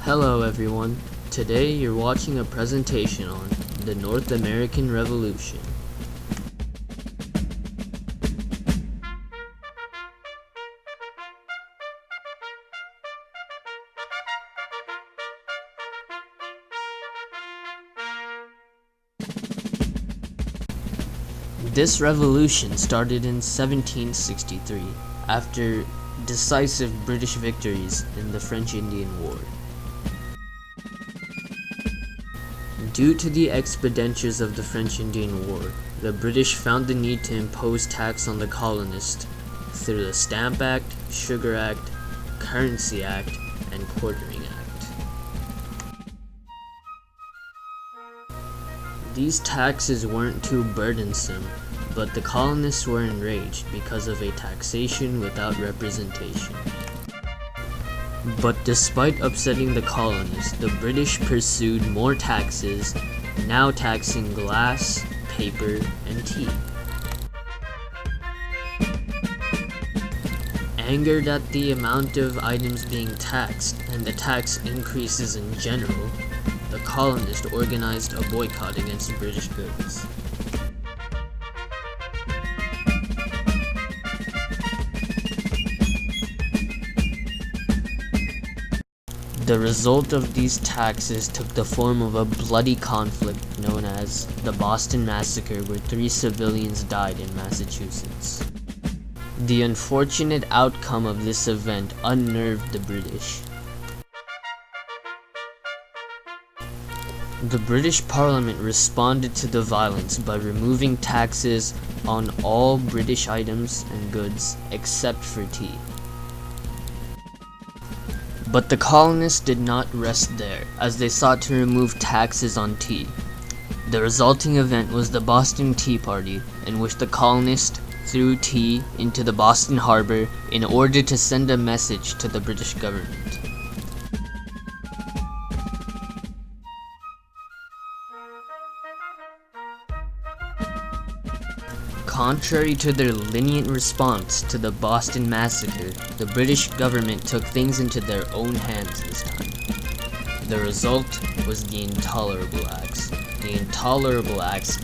Hello everyone, today you're watching a presentation on the North American Revolution. This revolution started in 1763 after decisive British victories in the French-Indian War. Due to the expenditures of the French-Indian War, the British found the need to impose tax on the colonists through the Stamp Act, Sugar Act, Currency Act, and Quartering Act. These taxes weren't too burdensome, but the colonists were enraged because of a taxation without representation. But despite upsetting the colonists, the British pursued more taxes, now taxing glass, paper, and tea. Angered at the amount of items being taxed and the tax increases in general, the colonists organized a boycott against British goods. The result of these taxes took the form of a bloody conflict known as the Boston Massacre, where 3 civilians died in Massachusetts. The unfortunate outcome of this event unnerved the British. The British Parliament responded to the violence by removing taxes on all British items and goods except for tea. But the colonists did not rest there, as they sought to remove taxes on tea. The resulting event was the Boston Tea Party, in which the colonists threw tea into the Boston Harbor in order to send a message to the British government. Contrary to their lenient response to the Boston Massacre, the British government took things into their own hands this time. The result was the Intolerable Acts. The Intolerable Acts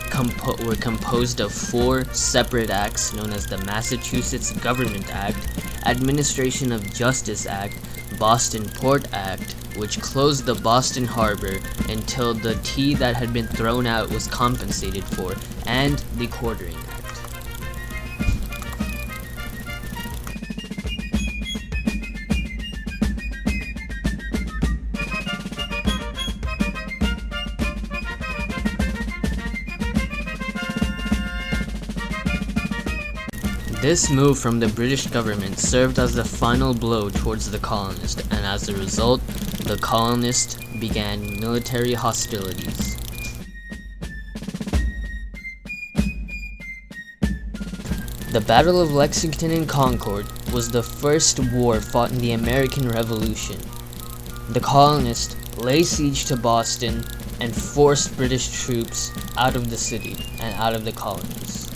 were composed of 4 separate acts known as the Massachusetts Government Act, Administration of Justice Act, Boston Port Act, which closed the Boston Harbor until the tea that had been thrown out was compensated for, and the Quartering Act. This move from the British government served as the final blow towards the colonists, and as a result, the colonists began military hostilities. The Battle of Lexington and Concord was the first war fought in the American Revolution. The colonists laid siege to Boston and forced British troops out of the city and out of the colonies.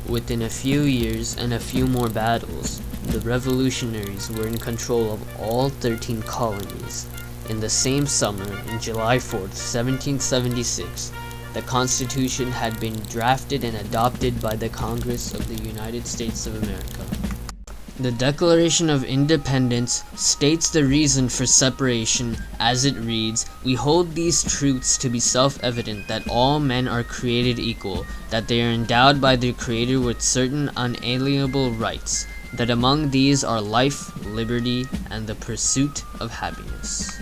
Within a few years and a few more battles, the revolutionaries were in control of all 13 colonies. In the same summer, on July 4th, 1776, the Constitution had been drafted and adopted by the Congress of the United States of America. The Declaration of Independence states the reason for separation as it reads, "We hold these truths to be self-evident that all men are created equal, that they are endowed by their Creator with certain unalienable rights, that among these are life, liberty, and the pursuit of happiness."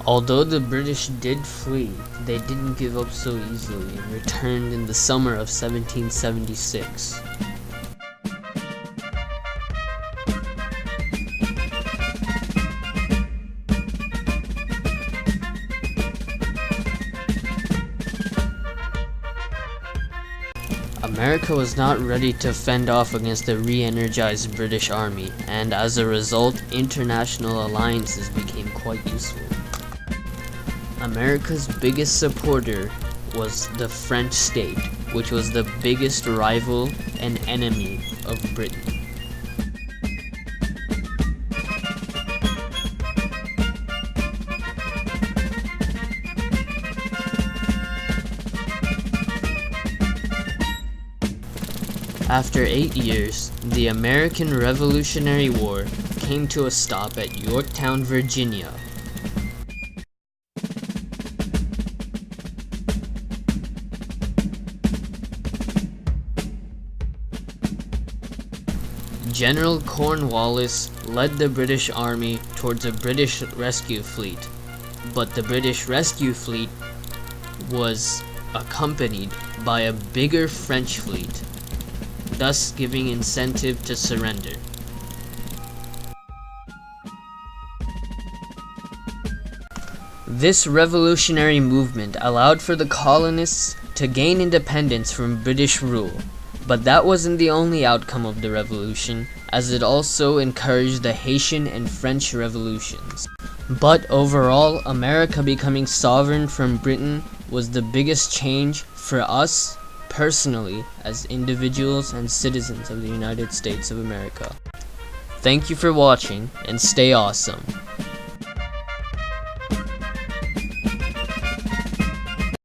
Although the British did flee, they didn't give up so easily and returned in the summer of 1776. America was not ready to fend off against the re-energized British Army, and as a result, international alliances became quite useful. America's biggest supporter was the French state, which was the biggest rival and enemy of Britain. After 8 years, the American Revolutionary War came to a stop at Yorktown, Virginia. General Cornwallis led the British Army towards a British rescue fleet, but the British rescue fleet was accompanied by a bigger French fleet, thus giving incentive to surrender. This revolutionary movement allowed for the colonists to gain independence from British rule, but that wasn't the only outcome of the revolution, as it also encouraged the Haitian and French revolutions. But overall, America becoming sovereign from Britain was the biggest change for us personally as individuals and citizens of the United States of America. Thank you for watching, and stay awesome.